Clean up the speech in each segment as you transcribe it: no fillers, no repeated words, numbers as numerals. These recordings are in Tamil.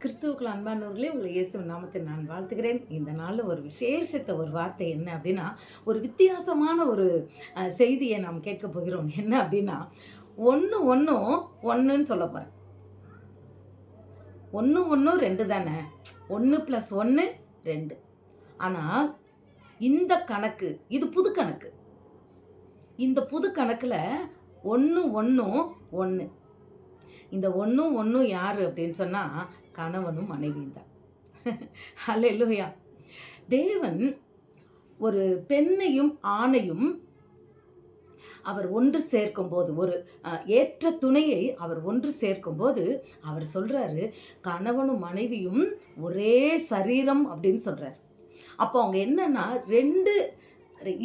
கிறிஸ்துவுக்குள் அன்பானவர்களே, உங்களை இயேசுவின் நாமத்தில் நான் வாழ்த்துகிறேன். இந்த நாளில் ஒரு விசேஷத்த ஒரு வார்த்தை என்ன அப்படின்னா, ஒரு வித்தியாசமான ஒரு செய்தியை நாம் கேட்க போகிறோம். என்ன அப்படின்னா, ஒன்று ஒன்றும் ஒன்றுன்னு சொல்ல போகிறேன். ஒன்று ஒன்றும் ரெண்டு தானே, 1+1 2. ஆனால் இந்த கணக்கு இது புது கணக்கு. இந்த புது கணக்கில் ஒன்று ஒன்றும் ஒன்று. இந்த ஒன்றும் ஒன்றும் யார் அப்படின்னு சொன்னால் கணவனும் மனைவியும் தான். ஹல்லேலூயா. தேவன் ஒரு பெண்ணையும் ஆணையும் அவர் ஒன்று சேர்க்கும் போது, ஒரு ஏற்ற துணையை அவர் ஒன்று சேர்க்கும் போது அவர் சொல்றாரு, கணவனும் மனைவியும் ஒரே சரீரம் அப்படின்னு சொல்றாரு. அப்போ அவங்க என்னன்னா,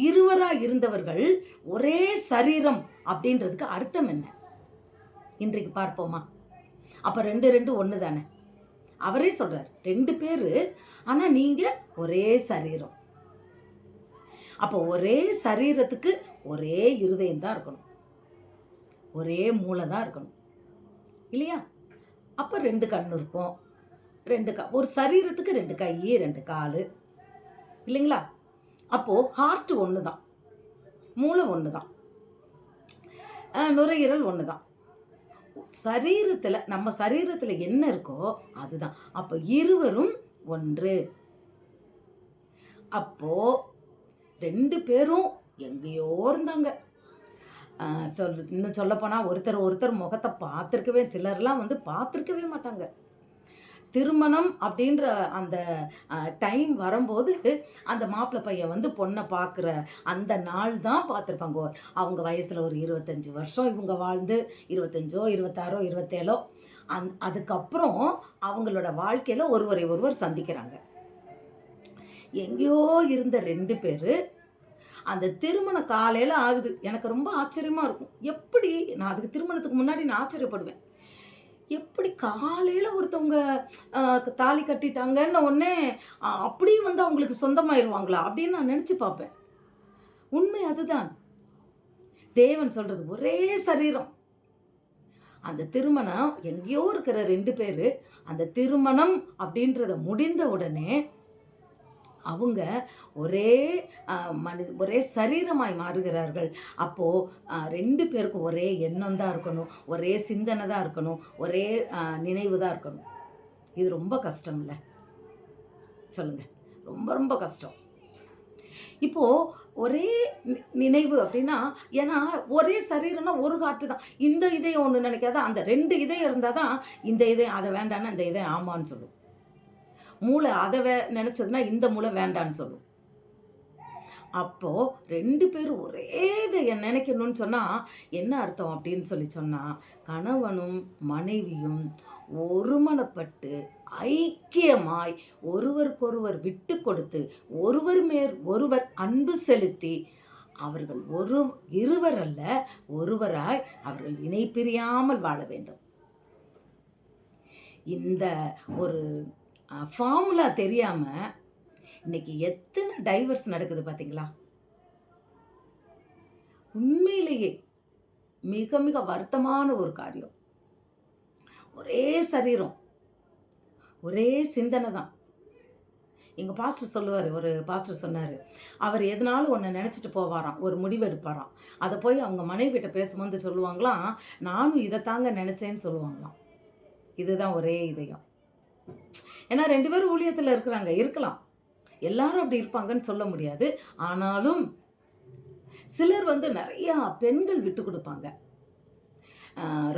இருவரா இருந்தவர்கள் ஒரே சரீரம் அப்படின்றதுக்கு அர்த்தம் என்ன இன்றைக்கு பார்ப்போமா? அப்ப 2 1 தானே. அவரே சொல்றார், 2 பேரு, ஆனா நீங்க ஒரே சரீரம். அப்போ ஒரே சரீரத்துக்கு ஒரே இருதயம் தான் இருக்கணும், ஒரே மூளை தான் இருக்கணும், இல்லையா? அப்ப 2 கண் இருக்கும், ஒரு சரீரத்துக்கு 2 கை 2 காலு, இல்லைங்களா? அப்போ ஹார்ட் ஒன்று தான், மூளை ஒன்று தான், நுரையீரல் ஒன்று தான். சரீரத்தில், நம்ம சரீரத்தில் என்ன இருக்கோ அதுதான். அப்போ இருவரும் ஒன்று. அப்போ 2 பேரும் எங்கேயோ இருந்தாங்க. இன்னும் சொல்லப்போனால் ஒருத்தர் முகத்தை பார்த்துருக்கவே, சிலர்லாம் பார்த்துருக்கவே மாட்டாங்க. திருமணம் அப்படின்ற அந்த டைம் வரும்போது அந்த மாப்பிள்ளை பையன் பொண்ணை பார்க்குற அந்த நாள் தான் பார்த்துருப்பாங்க. அவங்க வயசில் ஒரு 25 வருஷம் இவங்க வாழ்ந்து, 25 26 27, அதுக்கப்புறம் அவங்களோட வாழ்க்கையில் ஒருவர் சந்திக்கிறாங்க. எங்கேயோ இருந்த 2 பேர் அந்த திருமணம் காலையில் ஆகுது. எனக்கு ரொம்ப ஆச்சரியமாக இருக்கும். எப்படி, நான் அதுக்கு திருமணத்துக்கு முன்னாடி நான் ஆச்சரியப்படுவேன். எப்படி காலையில் ஒருத்தவங்க தாலி கட்டிட்டாங்கன்னு உடனே அப்படியே அவங்களுக்கு சொந்தமாயிருவாங்களா அப்படின்னு நான் நினச்சி பார்ப்பேன். உண்மை அதுதான். தேவன் சொல்றது ஒரே சரீரம். அந்த திருமணம் எங்கேயோ இருக்கிற 2 பேர் அந்த திருமணம் அப்படின்றத முடிந்த உடனே அவங்க ஒரே சரீரமாய் மாறுகிறார்கள். அப்போது 2 பேருக்கும் ஒரே எண்ணம் தான் இருக்கணும், ஒரே சிந்தனை தான் இருக்கணும், ஒரே நினைவு தான் இருக்கணும். இது ரொம்ப கஷ்டம் இல்லை சொல்லுங்க? ரொம்ப ரொம்ப கஷ்டம். இப்போது ஒரே நினைவு அப்படின்னா, ஏன்னா ஒரே சரீரம்னா ஒரு காற்று தான். இந்த இதயம் ஒன்று நினைக்காத, அந்த 2 இதயம் இருந்தால் தான் இந்த இதயம் அதை வேண்டான்னா இந்த இதயம் ஆமான்னு சொல்லும். மூளை அதை நினச்சதுன்னா இந்த மூளை வேண்டான்னு சொல்லும். அப்போது 2 பேரும் ஒரே இதை நினைக்கணும்னு சொன்னால் என்ன அர்த்தம் அப்படின்னு சொன்னால், கணவனும் மனைவியும் ஒருமனப்பட்டு ஐக்கியமாய் ஒருவருக்கொருவர் விட்டு கொடுத்து ஒருவர் மேல் ஒருவர் அன்பு செலுத்தி அவர்கள் இருவர் அல்ல ஒருவராய் அவர்கள் இணை பிரியாமல் வாழ வேண்டும். இந்த ஒரு ஃபார்முலா தெரியாமல் இன்னைக்கு எத்தனை டைவர்ஸ் நடக்குது பார்த்தீங்களா? உண்மையிலேயே மிக மிக வருத்தமான ஒரு காரியம். ஒரே சரீரம், ஒரே சிந்தனை தான். எங்கள் பாஸ்டர் சொல்லுவார், ஒரு பாஸ்டர் சொன்னார், அவர் எதனாலும் ஒன்று நினச்சிட்டு போவாராம், ஒரு முடிவு எடுப்பாராம். அதை போய் அவங்க மனைவிட்ட பேசும்போது சொல்லுவாங்களாம், நானும் இதை தாங்க நினச்சேன்னு சொல்லுவாங்களாம். இதுதான் ஒரே இதயம். ஏன்னா 2 பேரும் ஊழியத்தில் இருக்கலாம், எல்லாரும் அப்படி இருப்பாங்கன்னு சொல்ல முடியாது. ஆனாலும் சிலர் நிறையா பெண்கள் விட்டு கொடுப்பாங்க,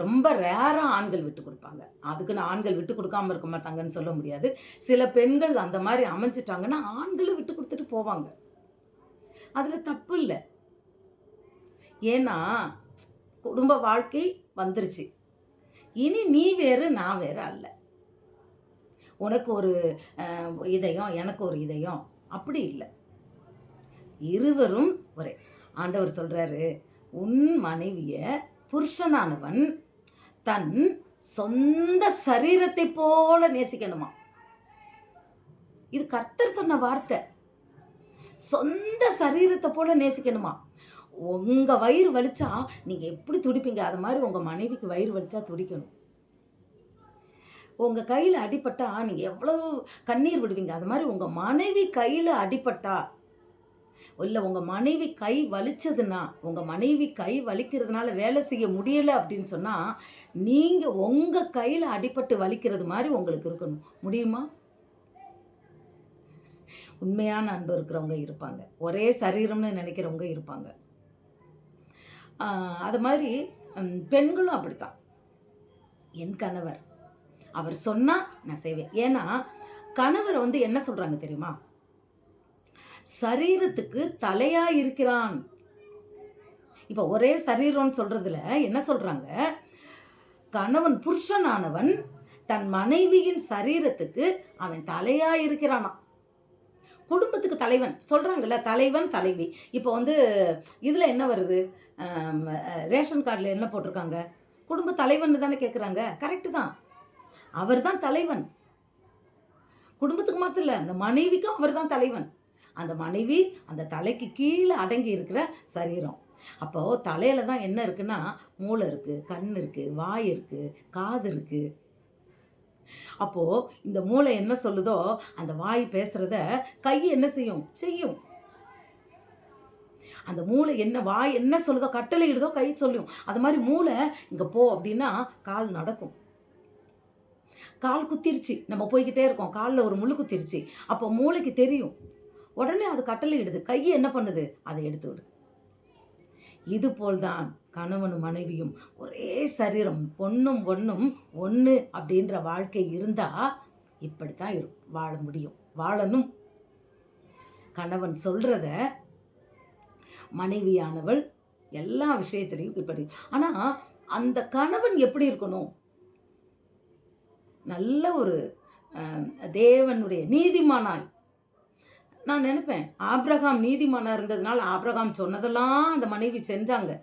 ரொம்ப ரேராக ஆண்கள் விட்டு கொடுப்பாங்க. அதுக்குன்னு ஆண்கள் விட்டு கொடுக்காம இருக்க மாட்டாங்கன்னு சொல்ல முடியாது. சில பெண்கள் அந்த மாதிரி அமைஞ்சிட்டாங்கன்னா ஆண்களும் விட்டு கொடுத்துட்டு போவாங்க. அதில் தப்பு இல்லை. ஏன்னா குடும்ப வாழ்க்கை வந்துருச்சு, இனி நீ வேறு நான் வேறு அல்ல. உனக்கு ஒரு இதயம், எனக்கு ஒரு இதயம், அப்படி இல்லை. இருவரும் ஒரே. ஆண்டவர் சொல்றாரு, உன் மனைவிய புருஷனானவன் தன் சொந்த சரீரத்தை போல நேசிக்கணுமா. இது கர்த்தர் சொன்ன வார்த்தை. சொந்த சரீரத்தை போல நேசிக்கணுமா. உங்க வயிறு வலிச்சா நீங்க எப்படி துடிப்பீங்க, அது மாதிரி உங்க மனைவிக்கு வயிறு வலிச்சா துடிக்கணும். உங்கள் கையில் அடிபட்டா நீங்கள் எவ்வளவு கண்ணீர் விடுவீங்க. அது மாதிரி உங்கள் மனைவி கையில் அடிபட்டா, இல்லை உங்கள் மனைவி கை வலிச்சதுன்னா, உங்கள் மனைவி கை வலிக்கிறதுனால வேலை செய்ய முடியலை அப்படின்னு சொன்னால், நீங்கள் உங்கள் கையில் அடிபட்டு வலிக்கிறது மாதிரி உங்களுக்கு இருக்கணும். முடியுமா? உண்மையான அன்பு இருக்கிறவங்க இருப்பாங்க. ஒரே சரீரம்னு நினைக்கிறவங்க இருப்பாங்க. அது மாதிரி பெண்களும் அப்படித்தான். என் கணவர் அவர் சொன்னா நான் செய்வேன். ஏன்னா கணவர் வந்து என்ன சொல்றாங்க தெரியுமா? சரீரத்துக்கு தலையா இருக்கிறான். இப்ப ஒரே சரீரம்னு சொல்றதுல என்ன சொல்றாங்க? கணவன் புருஷனானவன் தன் மனைவியின் சரீரத்துக்கு அவன் தலையா இருக்கிறானா. குடும்பத்துக்கு தலைவன் சொல்றாங்கல்ல, தலைவன் தலைவி. இப்போ வந்து இதுல என்ன வருது? ரேஷன் கார்டில் என்ன போட்டிருக்காங்க? குடும்ப தலைவன் தானே கேட்குறாங்க. கரெக்டு தான், அவர் தான் தலைவன். குடும்பத்துக்கு மாத்திரம் இல்லை, அந்த மனைவிக்கும் அவர் தான் தலைவன். அந்த மனைவி அந்த தலைக்கு கீழே அடங்கி இருக்கிற சரீரம். அப்போது தலையில் தான் என்ன இருக்குன்னா, மூளை இருக்குது, கண் இருக்குது, வாய் இருக்குது, காது இருக்குது. அப்போது இந்த மூளை என்ன சொல்லுதோ அந்த வாய் பேசுகிறத கை என்ன செய்யும். அந்த மூளை என்ன, வாய் என்ன சொல்லுதோ, கட்டளை இடுதோ கை சொல்லும். அது மாதிரி மூளை இங்கே போ அப்படின்னா கால் நடக்கும். கால் குத்திருச்சு, நம்ம போய்கிட்டே இருக்கோம், காலில் ஒரு முள்ளு குத்திருச்சு. அப்போ மூளைக்கு தெரியும், உடனே அது கட்டளை இடுது. கையை என்ன பண்ணுது? அதை எடுத்து விடு. இது போல்தான் கணவனும் மனைவியும் ஒரே சரீரம், பொண்ணும் ஒன்று அப்படின்ற வாழ்க்கை இருந்தால் இப்படித்தான் வாழ முடியும், வாழணும். கணவன் சொல்கிறத மனைவியானவள் எல்லா விஷயத்திலையும் இப்படி. ஆனால் அந்த கணவன் எப்படி இருக்கணும்? நல்ல ஒரு தேவனுடைய நீதிமானாய். நான் நினைப்பேன், ஆபிரகாம் நீதிமானா இருந்ததுனால ஆபிரகாம் சொன்னதெல்லாம் அந்த மனைவி செஞ்சாங்க.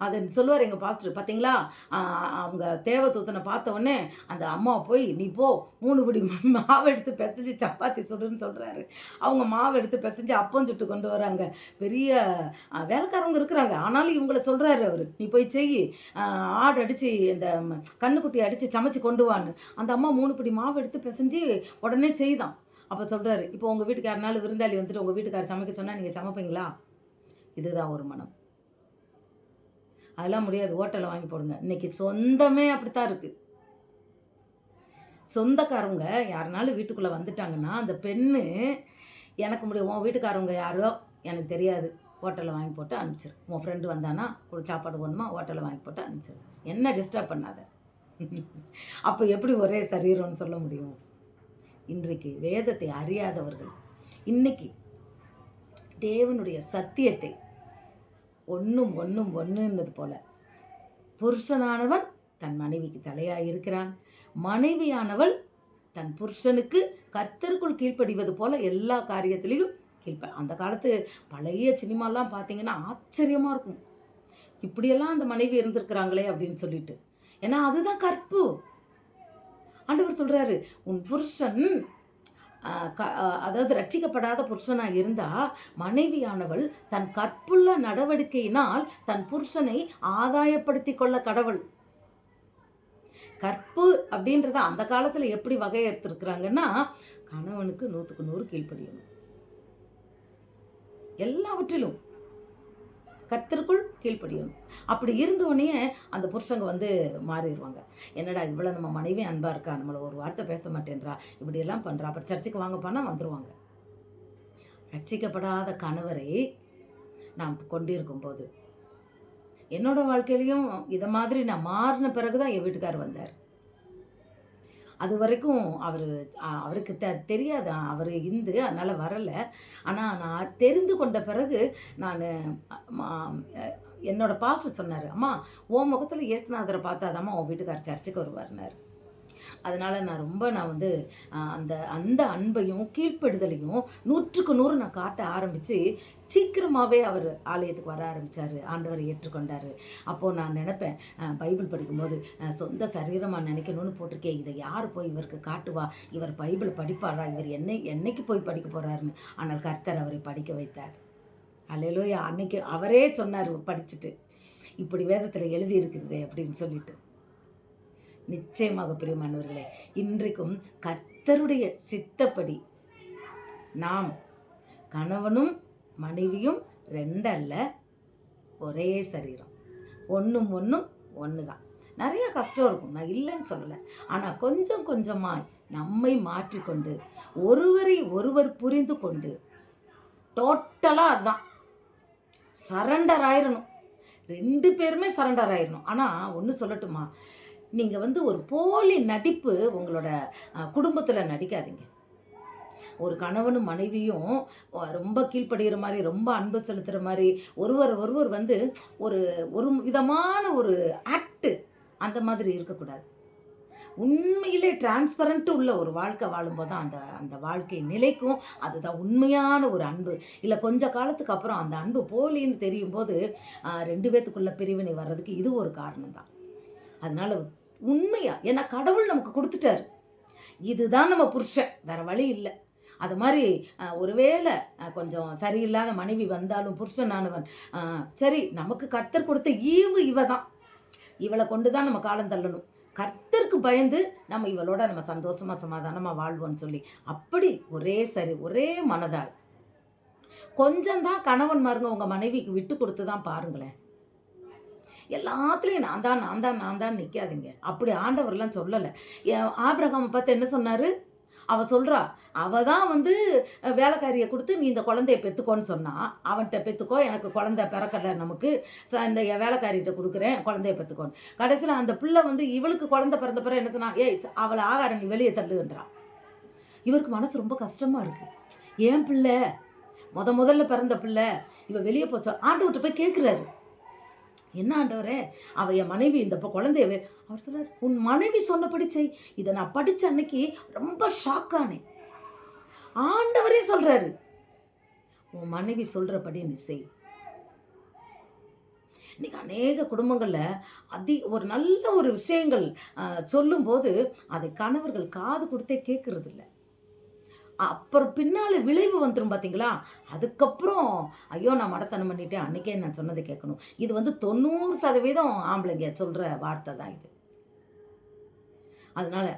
அதை சொல்லுவார் எங்கள் பாஸ்டர். பார்த்தீங்களா, அவங்க தேவதூதனை பார்த்த உடனே அந்த அம்மா போய் நீ போ 3 படி மாவு எடுத்து பிசைஞ்சு சப்பாத்தி சுடுன்னு சொல்கிறாரு. அவங்க மாவு எடுத்து பிசைஞ்சு அப்பம் சுட்டு கொண்டு வராங்க. பெரிய வேலைக்காரவங்க இருக்கிறாங்க. ஆனாலும் இவங்கள சொல்கிறாரு அவர், நீ போய் செய், ஆடு அடித்து இந்த கண்ணுக்குட்டி அடித்து சமைச்சு கொண்டு வான்னு. அந்த அம்மா 3 படி மாவு எடுத்து பிசைஞ்சு உடனே செய்தான். அப்போ சொல்கிறாரு, இப்போ உங்கள் வீட்டுக்காரனாலும் விருந்தாளி வந்துட்டு உங்கள் வீட்டுக்காரர் சமைக்க சொன்னால் நீங்கள் சமைப்பீங்களா? இதுதான் ஒரு மனம். அதெல்லாம் முடியாது, ஹோட்டலில் வாங்கி போடுங்க. இன்னைக்கு சொந்தமே அப்படித்தான் இருக்குது. சொந்தக்காரவங்க யாருனாலும் வீட்டுக்குள்ளே வந்துட்டாங்கன்னா அந்த பெண்ணு எனக்கு முடியும், உன் வீட்டுக்காரவங்க யாரோ எனக்கு தெரியாது, ஹோட்டலில் வாங்கி போட்டு அனுப்பிச்சிரு. உன் ஃப்ரெண்டு வந்தானா சாப்பாடு போடணுமா, ஹோட்டலில் வாங்கி போட்டு அனுப்பிச்சிரு, என்ன டிஸ்டர்ப் பண்ணாத. அப்போ எப்படி ஒரே சரீரம்னு சொல்ல முடியும்? இன்றைக்கு வேதத்தை அறியாதவர்கள் இன்னைக்கு தேவனுடைய சத்தியத்தை ஒன்றுன்னது போல புருஷனானவன் தன் மனைவிக்கு தலையாக இருக்கிறான், மனைவியானவள் தன் புருஷனுக்கு கர்த்தருக்குள் கீழ்ப்படிவது போல எல்லா காரியத்திலையும் அந்த காலத்து பழைய சினிமாலாம் பார்த்தீங்கன்னா ஆச்சரியமாக இருக்கும், இப்படியெல்லாம் அந்த மனைவி இருந்திருக்கிறாங்களே அப்படின்னு சொல்லிட்டு. ஏன்னா அதுதான் கற்பு. ஆண்டவர் சொல்கிறாரு, உன் புருஷன் அதாவது ரட்சிக்கப்படாத புருஷனாக இருந்தால் மனைவியானவள் தன் கற்புள்ள நடவடிக்கையினால் தன் புருஷனை ஆதாயப்படுத்தி கொள்ள கடவுள். கற்பு அப்படின்றத அந்த காலத்தில் எப்படி வகையறுத்திருக்கிறாங்கன்னா, கணவனுக்கு 100க்கு 100 கீழ்ப்படியணும், எல்லாவற்றிலும் கர்த்தருக்குள் கீழ்ப்படியணும். அப்படி இருந்தோடனே அந்த புருஷங்க வந்து மாறிடுவாங்க. என்னடா இவ்வளோ நம்ம மனைவி அன்பாக இருக்கா, நம்மளை ஒரு வார்த்தை பேச மாட்டேன்றா, இப்படியெல்லாம் பண்ணுறா, அப்புறம் சர்ச்சுக்கு வாங்கப்பானா வந்துடுவாங்க. ரட்சிக்கப்படாத கணவரை நாம் கொண்டிருக்கும் போது, என்னோடய வாழ்க்கையிலையும் இதை மாதிரி நான் மாறின பிறகு தான் என் வீட்டுக்காரர் வந்தார். அது வரைக்கும் அவருக்கு தெரியாது, அவர் இந்து, அதனால் வரலை. ஆனால் நான் தெரிந்து கொண்ட பிறகு நான் என்னோடய பாஸ்டர் சொன்னார், அம்மா உன் முகத்தில் இயேசுநாதரை பார்த்தாதாம்மா உன் வீட்டுக்காரர் சர்ச்சுக்கு வருவார்னார். அதனால் நான் வந்து அந்த அன்பையும் கீழ்ப்படுதலையும் 100க்கு 100 நான் காட்ட ஆரம்பித்து சீக்கிரமாகவே அவர் ஆலயத்துக்கு வர ஆரம்பித்தார், ஆண்டவரை ஏற்றுக்கொண்டார். அப்போது நான் நினைப்பேன், பைபிள் படிக்கும்போது சொந்த சரீரமாக நினைக்கணும்னு போட்டிருக்கேன், இதை யார் போய் இவருக்கு காட்டுவா, இவர் பைபிள் படிப்பாரா, இவர் என்னைக்கு போய் படிக்க போகிறாருன்னு. ஆனால் கர்த்தர் அவரை படிக்க வைத்தார். அல்லேலூயா. அன்னைக்கு அவரே சொன்னார் படிச்சுட்டு, இப்படி வேதத்தில் எழுதி இருக்கிறதே அப்படின்னு சொல்லிட்டு. நிச்சயமாக பிரியமானவர்களே, இன்றைக்கும் கர்த்தருடைய சித்தப்படி நாம் கணவனும் மனைவியும் ரெண்டல்ல, ஒரே சரீரம், ஒன்றும் ஒன்றும் ஒன்று தான். நிறைய கஷ்டம் இருக்கும், நான் இல்லைன்னு சொல்லலை. ஆனால் கொஞ்சம் கொஞ்சமாய் நம்மை மாற்றிக்கொண்டு ஒருவரை ஒருவர் புரிந்து கொண்டு டோட்டலாக அதுதான் சரண்டர் ஆயிடணும். 2 பேருமே சரண்டர் ஆயிடணும். ஆனால் ஒன்று சொல்லட்டுமா, நீங்கள் ஒரு போலி நடிப்பு உங்களோட குடும்பத்தில் நடிக்காதீங்க. ஒரு கணவனும் மனைவியும் ரொம்ப கீழ்ப்படுகிற மாதிரி, ரொம்ப அன்பு செலுத்துகிற மாதிரி, ஒருவர் ஒரு ஒரு விதமான ஒரு ஆக்டு அந்த மாதிரி இருக்கக்கூடாது. உண்மையிலே டிரான்ஸ்பரண்ட் உள்ள ஒரு வாழ்க்கை வாழும்போது தான் அந்த அந்த வாழ்க்கை நிலைக்கும். அதுதான் உண்மையான ஒரு அன்பு. இல்லை கொஞ்ச காலத்துக்கு அப்புறம் அந்த அன்பு போலின்னு தெரியும் போது 2 பேத்துக்குள்ள பிரிவினை வர்றதுக்கு இது ஒரு காரணம் தான். அதனால உண்மையா, ஏன்னா கடவுள் நமக்கு கொடுத்துட்டாரு, இதுதான் நம்ம புருஷன், வேற வழி இல்லை. அது மாதிரி ஒருவேளை கொஞ்சம் சரியில்லாத மனைவி வந்தாலும் புருஷனானவன் சரி, நமக்கு கர்த்தர் கொடுத்த ஈவு இவ தான், இவளை கொண்டு தான் நம்ம காலம் தள்ளணும், கர்த்தருக்கு பயந்து நம்ம இவளோட நம்ம சந்தோஷமா சமாதானமாக வாழ்வோன்னு சொல்லி அப்படி ஒரே மனதால் கொஞ்சம்தான் கணவன் மாருங்க உங்கள் மனைவிக்கு விட்டு கொடுத்து தான் பாருங்களேன். எல்லாத்துலேயும் நான் தான் நிற்காதீங்க. அப்படி ஆண்டவர்லாம் சொல்லலை. ஆபிரகாமை பார்த்து என்ன சொன்னார்? அவள் சொல்கிறா, அவள் தான் வேலைக்காரியை கொடுத்து நீ இந்த குழந்தைய பெற்றுக்கோன்னு சொன்னா, அவன்கிட்ட பெற்றுக்கோ, எனக்கு குழந்தை பிறக்கலை, நமக்கு இந்த வேலைக்காரிகிட்ட கொடுக்குறேன், குழந்தைய பெற்றுக்கோன்னு. கடைசியில் அந்த பிள்ளை இவளுக்கு குழந்தை பிறந்த பிறகு என்ன சொன்னா, ஏய் அவளை ஆகாரம் நீ வெளியே தள்ளுன்றான். இவருக்கு மனசு ரொம்ப கஷ்டமாக இருக்குது. ஏன் பிள்ளை முதல்ல பிறந்த பிள்ளை இவ வெளியே போச்சா, ஆண்டவர்கிட்ட போய் கேட்குறாரு, என்ன ஆண்டவரே அவ என் மனைவி, இந்த குழந்தைய அவர் சொல்றாரு, உன் மனைவி சொன்னபடி செய். இதை நான் படித்த அன்னைக்கு ரொம்ப ஷாக்கானேன். ஆண்டவரே சொல்றாரு, உன் மனைவி சொல்றபடி நீ செய். இன்னைக்கு அநேக குடும்பங்களில் ஒரு நல்ல ஒரு விஷயங்கள் சொல்லும்போது அதை கணவர்கள் காது கொடுத்தே கேட்கறது இல்லை. அப்புறம் பின்னால் விளைவு வந்துடும் பார்த்தீங்களா. அதுக்கப்புறம் ஐயோ நான் மடத்தனம் பண்ணிட்டேன், அன்றைக்கே நான் சொன்னதை கேட்கணும். இது 90% ஆம்பளைங்க சொல்கிற வார்த்தை தான் இது. அதனால்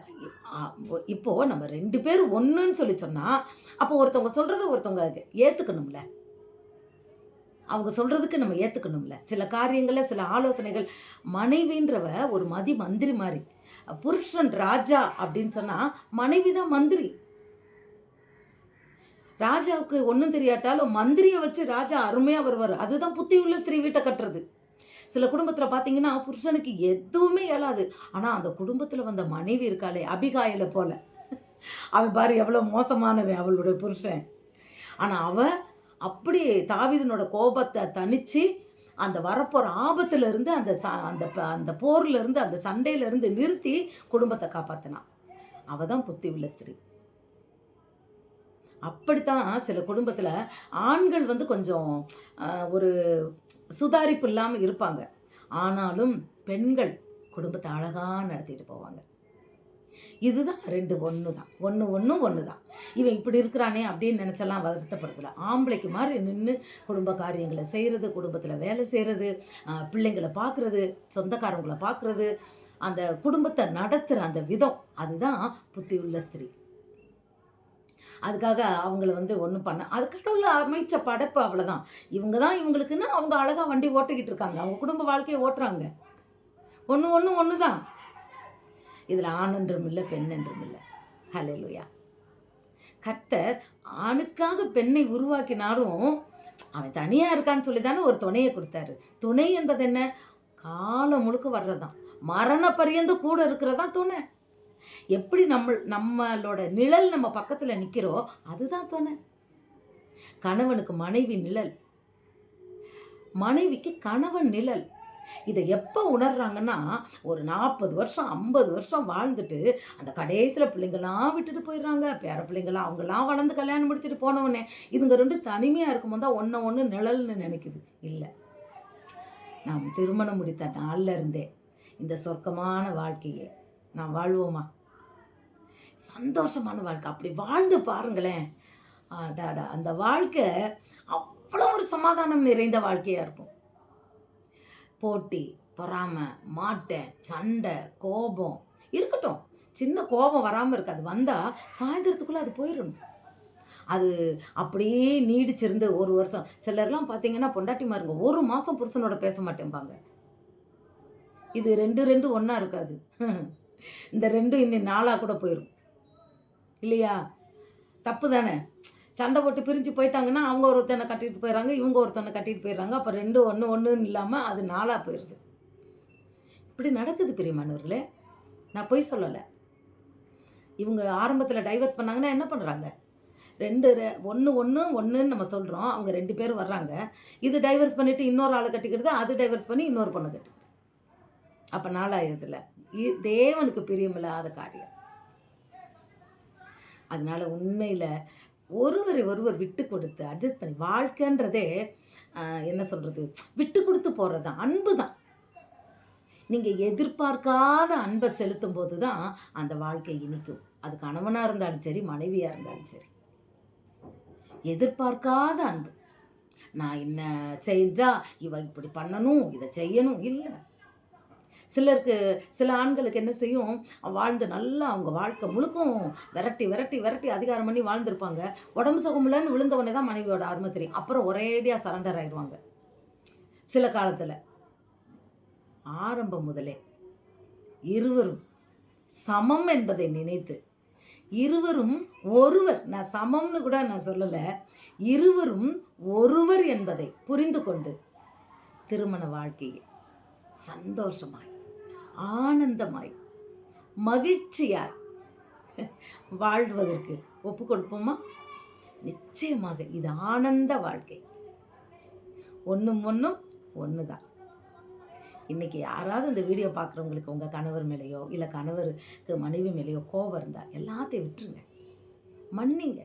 இப்போது நம்ம 2 பேர் ஒன்றுன்னு சொல்லி சொன்னால், அப்போ ஒருத்தவங்க சொல்கிறத ஒருத்தவங்க ஏற்றுக்கணும்ல, அவங்க சொல்கிறதுக்கு நம்ம ஏற்றுக்கணும்ல. சில காரியங்களில் சில ஆலோசனைகள், மனைவின்றவ ஒரு மந்திரி மாதிரி, புருஷன் ராஜா அப்படின்னு சொன்னால் மனைவி தான் மந்திரி. ராஜாவுக்கு ஒன்றும் தெரியாட்டாலும் மந்திரியை வச்சு ராஜா அருமையாக வருவார். அதுதான் புத்தி உள்ள ஸ்திரீ வீட்டை கட்டுறது. சில குடும்பத்தில் பார்த்தீங்கன்னா புருஷனுக்கு எதுவுமே இயலாது, ஆனால் அந்த குடும்பத்தில் வந்த மனைவி இருக்காளே அபிகாயில போல, அவன் பாரு எவ்வளோ மோசமானவன் அவளுடைய புருஷன். ஆனால் அவன் அப்படி தாவீதனோட கோபத்தை தணித்து அந்த வரப்போகிற ஆபத்துலேருந்து அந்த போர்லேருந்து அந்த சண்டையிலேருந்து நிறுத்தி குடும்பத்தை காப்பாற்றினான். அவள் தான் புத்தி உள்ள ஸ்திரீ. அப்படித்தான் சில குடும்பத்தில் ஆண்கள் கொஞ்சம் ஒரு சுதாரிப்பு இல்லாமல் இருப்பாங்க, ஆனாலும் பெண்கள் குடும்பத்தை அழகாக நடத்திட்டு போவாங்க. இதுதான் 2 ஒன்று தான், ஒன்று தான். இவன் இப்படி இருக்கிறானே அப்படின்னு நினச்செல்லாம் வருத்தப்படுறதில்ல. ஆம்பளைக்கு மாதிரி நின்று குடும்ப காரியங்களை செய்கிறது, குடும்பத்தில் வேலை செய்கிறது, பிள்ளைங்களை பார்க்குறது, சொந்தக்காரங்களை பார்க்குறது, அந்த குடும்பத்தை நடத்துகிற அந்த விதம், அதுதான் புத்தி உள்ள ஸ்திரீ. அதுக்காக அவங்கள ஒன்றும் பண்ண, அது கடவுள் அமைச்ச படைப்பு, அவ்வளோதான். இவங்க தான் இவங்களுக்குன்னு அவங்க அழகாக வண்டி ஓட்டிக்கிட்டு இருக்காங்க, அவங்க குடும்ப வாழ்க்கையை ஓட்டுறாங்க. ஒன்று தான். இதில் ஆண் என்றும் இல்லை, பெண் என்றும் இல்லை. ஹல்லேலூயா. கர்த்தர் ஆணுக்காக பெண்ணை உருவாக்கினாலும் அவன் தனியாக இருக்கான்னு சொல்லி தானே ஒரு துணையை கொடுத்தாரு. துணை என்பது என்ன? காலம் முழுக்க வர்றதான், மரண பரியந்த கூட இருக்கிறதான் துணை. எப்படி நம்மளோட நிழல் நம்ம பக்கத்தில் நிற்கிறோ அதுதான் துணை. கணவனுக்கு மனைவி நிழல், மனைவிக்கு கணவன் நிழல். இதை எப்போ உணர்றாங்கன்னா, ஒரு 40 வருஷம் 50 வருஷம் வாழ்ந்துட்டு அந்த கடைசியில் பிள்ளைங்களாம் விட்டுட்டு போயிடுறாங்க, பேர பிள்ளைங்களாம் அவங்களாம் வளர்ந்து கல்யாணம் முடிச்சுட்டு போனவொடனே இதுங்க 2 தனிமையாக இருக்கும்போது தான் ஒன்று நிழல்னு நினைக்குது. இல்லை, நாம் திருமணம் முடித்த நாளில் இருந்தே இந்த சொர்க்கமான வாழ்க்கையை நாம் வாழ்வோமா? சந்தோஷமான வாழ்க்கை அப்படி வாழ்ந்து பாருங்களேன். அந்த வாழ்க்கை அவ்வளோ ஒரு சமாதானம் நிறைந்த வாழ்க்கையாக இருக்கும். போட்டி, பொறாமை, மாட்டை, சண்டை, கோபம் இருக்கட்டும். சின்ன கோபம் வராமல் இருக்காது. வந்தால் சாயந்தரத்துக்குள்ளே அது போயிடணும். அது அப்படியே நீடிச்சிருந்து 1 வருஷம் சிலர்லாம் பார்த்தீங்கன்னா பொண்டாட்டிமாருங்க 1 மாதம் புருஷனோட பேச மாட்டேன்பாங்க. இது 2 ஒண்ணா இருக்காது. இந்த 2 இன்னும் 4ஆ கூட போயிரும். இல்லையா? தப்பு தானே! சண்டை போட்டு பிரிஞ்சு போயிட்டாங்கன்னா, அவங்க ஒருத்தன கட்டிட்டு போயிடுறாங்க, இவங்க ஒருத்தன கட்டிட்டு போயிடுறாங்க. அப்ப 2 ஒண்ணுன்னு இல்லாம அது 4ஆ போயிருது. இப்படி நடக்குது பிரியமானவர்களே! நான் பொய் சொல்லல. இவங்க ஆரம்பத்தில டைவர்ஸ் பண்ணாங்கன்னா என்ன பண்றாங்க? 1ன்னு நம்ம சொல்றோம். அவங்க 2 பேரும் வர்றாங்க. இது டைவர்ஸ் பண்ணிட்டு இன்னொரு ஆள கட்டிக்கிடுது. அது டைவர்ஸ் பண்ணி இன்னொரு பொண்ண கட்டிக்கிது. அப்ப 4 ஆயிருதுல்ல. தேவனுக்கு பிரியமில்லாத காரியம். அதனால உண்மையில ஒருவரை ஒருவர் விட்டு கொடுத்து அட்ஜஸ்ட் பண்ணி வாழ்க்கைன்றதே என்ன சொல்றது? விட்டு கொடுத்து போறது தான். அன்பு தான். நீங்க எதிர்பார்க்காத அன்பை செலுத்தும் போது தான் அந்த வாழ்க்கை இனிக்கும். அது கணவனா இருந்தாலும் சரி, மனைவியா இருந்தாலும் சரி. எதிர்பார்க்காத அன்பு. நான் என்ன செஞ்சா இவ இப்படி பண்ணணும், இதை செய்யணும் இல்ல. சில ஆண்களுக்கு என்ன செய்யும், வாழ்ந்து நல்லா அவங்க வாழ்க்கை முழுக்கும் விரட்டி அதிகாரம் பண்ணி வாழ்ந்திருப்பாங்க. உடம்பு சுகமில்லன்னு விழுந்தவொடனே தான் மனைவியோட அருமை தெரியும். அப்புறம் ஒரேடியா சரண்டர் ஆயிடுவாங்க. சில காலத்துல ஆரம்பம் முதலே இருவரும் சமம் என்பதை நினைத்து, இருவரும் ஒருவர், நான் சமம்னு கூட நான் சொல்லல, இருவரும் ஒருவர் என்பதை புரிந்து கொண்டு திருமண வாழ்க்கையை சந்தோஷமாய், ஆனந்தமாய், மகிழ்ச்சியாய் வாழ்வதற்கு ஒப்பு கொடுப்போமா? நிச்சயமாக இது ஆனந்த வாழ்க்கை. ஒன்றும் ஒண்ணுதான். இன்னைக்கு யாராவது இந்த வீடியோ பார்க்குறவங்களுக்கு உங்கள் கணவர் மேலேயோ இல்லை கணவருக்கு மனைவி மேலேயோ கோபம் இருந்தால் எல்லாத்தையும் விட்டுருங்க, மன்னிங்க.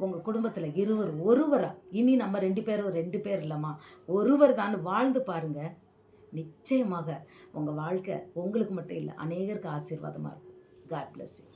உங்கள் குடும்பத்தில் இருவர் ஒருவரா, இனி நம்ம 2 பேர் இல்லைம்மா, ஒருவர் தான் வாழ்ந்து பாருங்க. நிச்சயமாக உங்கள் வாழ்க்கை உங்களுக்கு மட்டும் இல்லை, அநேகருக்கு ஆசீர்வாதமாக இருக்கும். God bless you.